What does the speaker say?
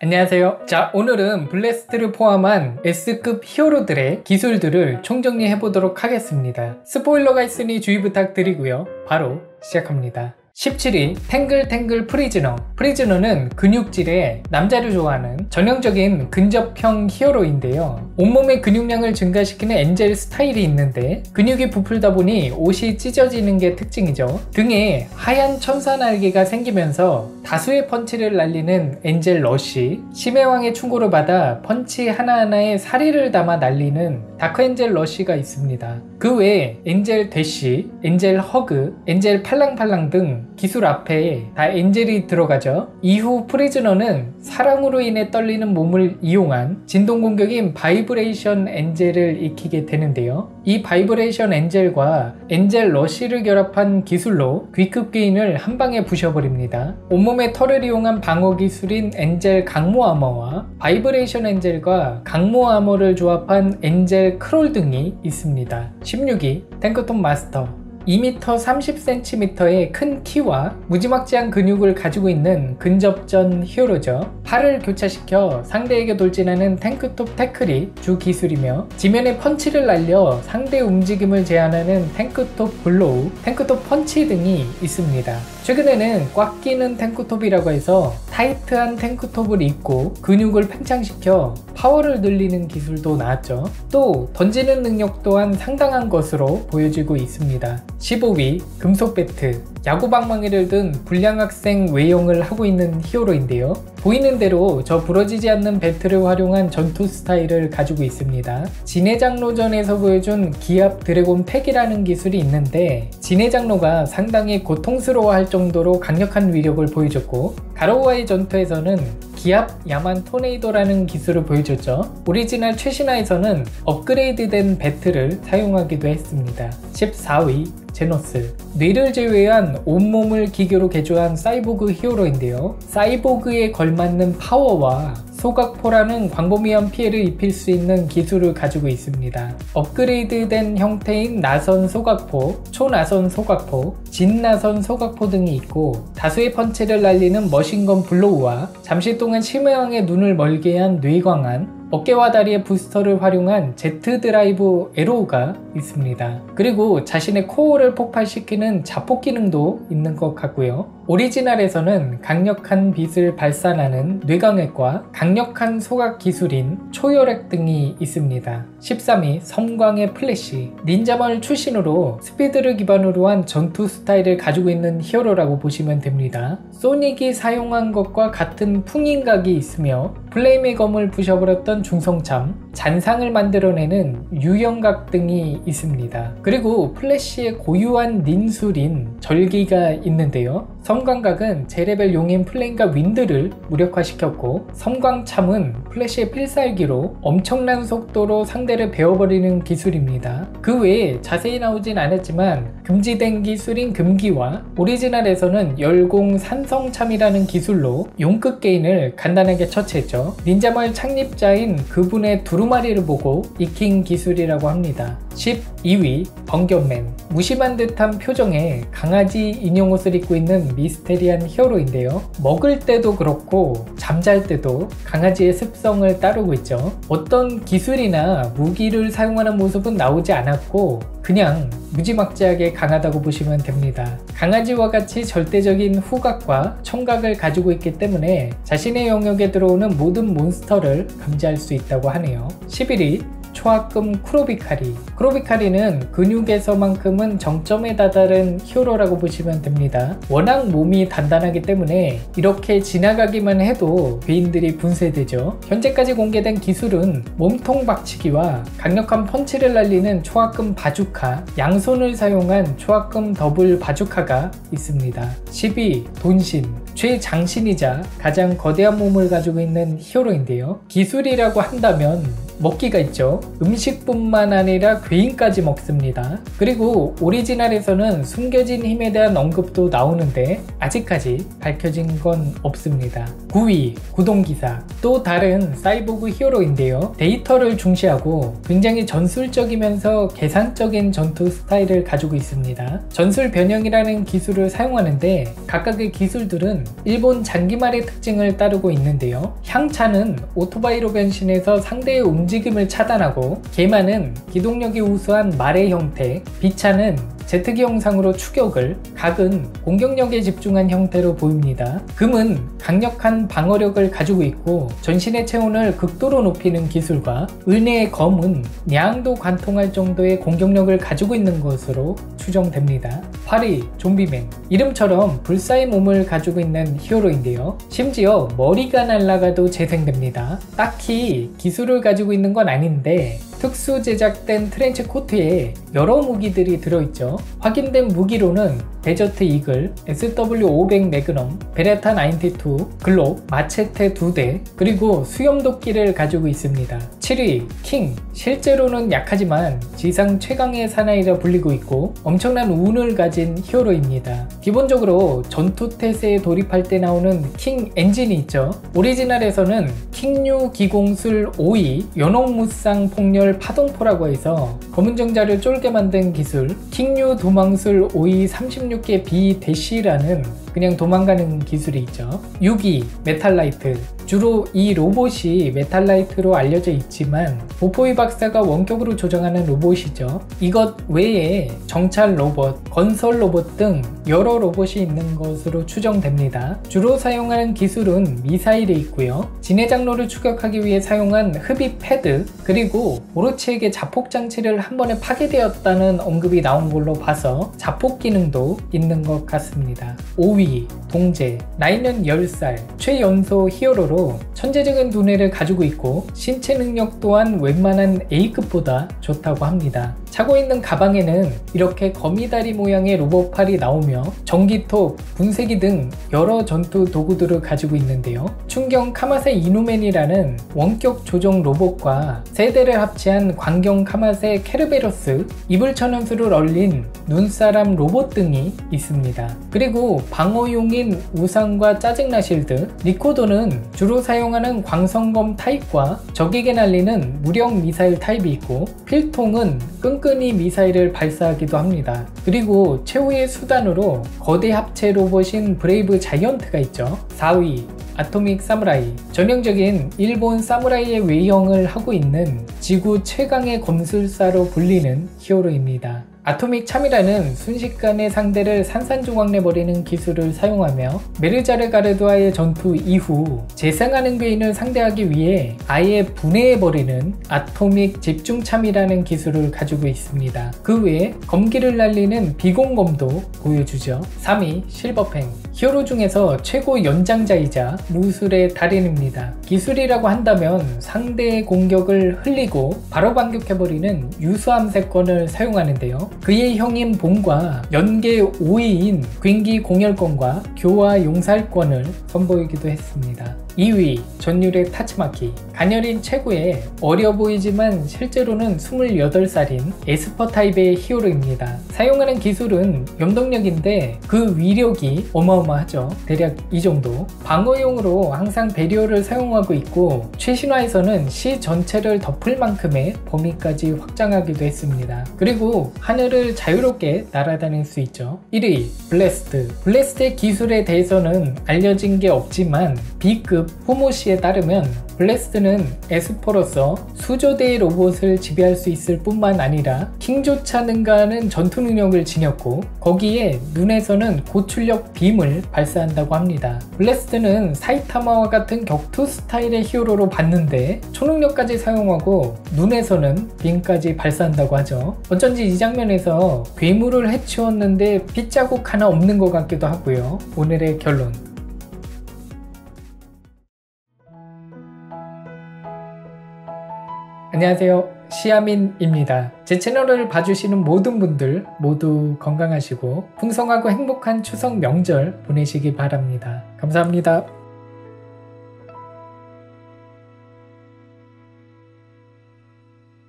안녕하세요. 자, 오늘은 블래스트를 포함한 S급 히어로들의 기술들을 총정리해 보도록 하겠습니다. 스포일러가 있으니 주의 부탁드리고요. 바로 시작합니다. 17위 탱글탱글 프리즈너. 프리즈너는 근육질의 남자를 좋아하는 전형적인 근접형 히어로인데요. 온몸의 근육량을 증가시키는 엔젤 스타일이 있는데 근육이 부풀다 보니 옷이 찢어지는 게 특징이죠. 등에 하얀 천사 날개가 생기면서 다수의 펀치를 날리는 엔젤 러쉬, 심해왕의 충고를 받아 펀치 하나하나에 사리를 담아 날리는 다크 엔젤 러쉬가 있습니다. 그 외에 엔젤 대쉬, 엔젤 허그, 엔젤 팔랑팔랑 등 기술 앞에 다 엔젤이 들어가죠. 이후 프리즈너는 사랑으로 인해 떨리는 몸을 이용한 진동 공격인 바이브레이션 엔젤을 익히게 되는데요. 이 바이브레이션 엔젤과 엔젤 러쉬를 결합한 기술로 귀급 게인을 한방에 부셔버립니다. 온몸의 털을 이용한 방어 기술인 엔젤 강모 아머와 바이브레이션 엔젤과 강모 아머를 조합한 엔젤 크롤 등이 있습니다. 16위 탱크톱 마스터. 2m 30cm의 큰 키와 무지막지한 근육을 가지고 있는 근접전 히어로죠. 팔을 교차시켜 상대에게 돌진하는 탱크톱 태클이 주 기술이며 지면에 펀치를 날려 상대 움직임을 제한하는 탱크톱 블로우, 탱크톱 펀치 등이 있습니다. 최근에는 꽉 끼는 탱크톱이라고 해서 타이트한 탱크톱을 입고 근육을 팽창시켜 파워를 늘리는 기술도 나왔죠. 또 던지는 능력 또한 상당한 것으로 보여지고 있습니다. 15위 금속 배트. 야구 방망이를 든 불량학생 외형을 하고 있는 히어로인데요. 보이는 대로 저 부러지지 않는 배트를 활용한 전투 스타일을 가지고 있습니다. 진해장로전에서 보여준 기압 드래곤 팩이라는 기술이 있는데 진해장로가 상당히 고통스러워할 정도로 강력한 위력을 보여줬고 가로와의 전투에서는 기압 야만 토네이도라는 기술을 보여줬죠. 오리지널 최신화에서는 업그레이드된 배트를 사용하기도 했습니다. 14위 제노스. 뇌를 제외한 온몸을 기교로 개조한 사이보그 히어로인데요. 사이보그에 걸맞는 파워와 소각포라는 광범위한 피해를 입힐 수 있는 기술을 가지고 있습니다. 업그레이드된 형태인 나선 소각포, 초나선 소각포, 진나선 소각포 등이 있고 다수의 펀치를 날리는 머신건 블로우와 잠시 동안 심해왕의 눈을 멀게 한 뇌광안, 어깨와 다리의 부스터를 활용한 제트 드라이브 에로우가 있습니다. 그리고 자신의 코어를 폭발시키는 자폭 기능도 있는 것 같고요. 오리지널에서는 강력한 빛을 발산하는 뇌광액과 강력한 소각 기술인 초혈액 등이 있습니다. 13위 섬광의 플래시. 닌자멀 출신으로 스피드를 기반으로 한 전투 스타일을 가지고 있는 히어로라고 보시면 됩니다. 소닉이 사용한 것과 같은 풍인각이 있으며 플레임의 검을 부셔버렸던 중성참, 잔상을 만들어내는 유형각 등이 있습니다. 그리고 플래시의 고유한 닌술인 절기가 있는데요. 섬광각은 제레벨 용인 플레임과 윈드를 무력화시켰고 섬광참은 플래시의 필살기로 엄청난 속도로 상대를 베어버리는 기술입니다. 그 외에 자세히 나오진 않았지만 금지된 기술인 금기와 오리지널에서는 열공 산성참이라는 기술로 용급 게인을 간단하게 처치했죠. 닌자멀 창립자인 그분의 두루마리를 보고 익힌 기술이라고 합니다. 12위 번겨맨. 무심한 듯한 표정에 강아지 인형 옷을 입고 있는 미스테리한 히어로인데요. 먹을 때도 그렇고 잠잘 때도 강아지의 습성을 따르고 있죠. 어떤 기술이나 무기를 사용하는 모습은 나오지 않았고 그냥 무지막지하게 강하다고 보시면 됩니다. 강아지와 같이 절대적인 후각과 청각을 가지고 있기 때문에 자신의 영역에 들어오는 모든 몬스터를 감지할 수 있다고 하네요. 11위 초합금 쿠로비카리. 쿠로비카리는 근육에서만큼은 정점에 다다른 히어로라고 보시면 됩니다. 워낙 몸이 단단하기 때문에 이렇게 지나가기만 해도 괴인들이 분쇄되죠. 현재까지 공개된 기술은 몸통 박치기와 강력한 펀치를 날리는 초합금 바주카, 양손을 사용한 초합금 더블 바주카가 있습니다. 12. 돈신. 최장신이자 가장 거대한 몸을 가지고 있는 히어로인데요. 기술이라고 한다면 먹기가 있죠. 음식뿐만 아니라 괴인까지 먹습니다. 그리고 오리지널에서는 숨겨진 힘에 대한 언급도 나오는데 아직까지 밝혀진 건 없습니다. 9위 구동기사, 또 다른 사이보그 히어로인데요. 데이터를 중시하고 굉장히 전술적이면서 계산적인 전투 스타일을 가지고 있습니다. 전술 변형이라는 기술을 사용하는데 각각의 기술들은 일본 장기말의 특징을 따르고 있는데요. 향차는 오토바이로 변신해서 상대의 움직임을 차단하고, 개마는 기동력이 우수한 말의 형태, 비차는 제트기 형상으로 추격을, 각은 공격력에 집중한 형태로 보입니다. 금은 강력한 방어력을 가지고 있고 전신의 체온을 극도로 높이는 기술과, 은혜의 검은 냥도 관통할 정도의 공격력을 가지고 있는 것으로 추정됩니다. 8위 좀비맨, 이름처럼 불사의 몸을 가지고 있는 히어로인데요. 심지어 머리가 날아가도 재생됩니다. 딱히 기술을 가지고 있는 건 아닌데 특수 제작된 트렌치 코트에 여러 무기들이 들어있죠. 확인된 무기로는 데저트 이글, SW500 매그넘, 베레타 92, 글록, 마체테 2대, 그리고 수염도끼를 가지고 있습니다. 7위 킹, 실제로는 약하지만 지상 최강의 사나이라 불리고 있고 엄청난 운을 가진 히어로입니다. 기본적으로 전투 태세에 돌입할 때 나오는 킹 엔진이 있죠. 오리지널에서는 킹류 기공술 5위 연옥무쌍 폭렬 파동포라고 해서 검은정자를 쫄게 만든 기술, 킹류 도망술 5위 36개 비대시라는 그냥 도망가는 기술이 있죠. 6위 메탈라이트, 주로 이 로봇이 메탈라이트로 알려져 있지만 보포이 박사가 원격으로 조정하는 로봇이죠. 이것 외에 정찰 로봇, 건설 로봇 등 여러 로봇이 있는 것으로 추정됩니다. 주로 사용하는 기술은 미사일에 있고요. 진해 장로를 추격하기 위해 사용한 흡입 패드, 그리고 오로치에게 자폭 장치를 한 번에 파괴되었다는 언급이 나온 걸로 봐서 자폭 기능도 있는 것 같습니다. 5위 동재, 나이는 10살, 최연소 히어로로 천재적인 두뇌를 가지고 있고 신체 능력 또한 웬만한 A급보다 좋다고 합니다. 차고 있는 가방에는 이렇게 거미다리 모양의 로봇팔이 나오며 전기톱, 분쇄기 등 여러 전투 도구들을 가지고 있는데요. 충경 카마세 이누멘이라는 원격 조종 로봇과 세대를 합치한 광경 카마세 케르베로스, 이불 천연수를 얼린 눈사람 로봇 등이 있습니다. 그리고 방어용인 우상과 짜증나 실드, 리코더는 주로 사용하는 광선검 타입과 적에게 날리는 무력 미사일 타입이 있고, 필통은 끈끈이 미사일을 발사하기도 합니다. 그리고 최후의 수단으로 거대 합체 로봇인 브레이브 자이언트가 있죠. 4위 아토믹 사무라이, 전형적인 일본 사무라이의 외형을 하고 있는 지구 최강의 검술사로 불리는 히어로입니다. 아토믹 참이라는 순식간에 상대를 산산조각내버리는 기술을 사용하며 메르자르 가르드와의 전투 이후 재생하는 괴인을 상대하기 위해 아예 분해해버리는 아토믹 집중참이라는 기술을 가지고 있습니다. 그 외에 검기를 날리는 비공검도 보여주죠. 3위 실버팽, 히어로 중에서 최고 연장자이자 무술의 달인입니다. 기술이라고 한다면 상대의 공격을 흘리고 바로 반격해버리는 유수함세권을 사용하는데요. 그의 형인 봉과 연계 5위인 굉기 공열권과 교화 용살권을 선보이기도 했습니다. 2위 전율의 타츠마키, 가녀린 최고의 어려 보이지만 실제로는 28살인 에스퍼 타입의 히어로입니다. 사용하는 기술은 염동력인데 그 위력이 어마어마하죠. 대략 이 정도. 방어용으로 항상 배리어를 사용하고 있고 최신화에서는 시 전체를 덮을 만큼의 범위까지 확장하기도 했습니다. 그리고 하늘을 자유롭게 날아다닐 수 있죠. 1위 블래스트, 블래스트의 기술에 대해서는 알려진 게 없지만 B급 후모씨에 따르면 블래스트는 에스퍼로서 수조대의 로봇을 지배할 수 있을 뿐만 아니라 킹조차 능가하는 전투 능력을 지녔고 거기에 눈에서는 고출력 빔을 발사한다고 합니다. 블래스트는 사이타마와 같은 격투 스타일의 히어로로 봤는데 초능력까지 사용하고 눈에서는 빔까지 발사한다고 하죠. 어쩐지 이 장면에서 괴물을 해치웠는데 핏자국 하나 없는 것 같기도 하고요. 오늘의 결론, 안녕하세요, 시아민입니다. 제 채널을 봐주시는 모든 분들 모두 건강하시고 풍성하고 행복한 추석 명절 보내시기 바랍니다. 감사합니다.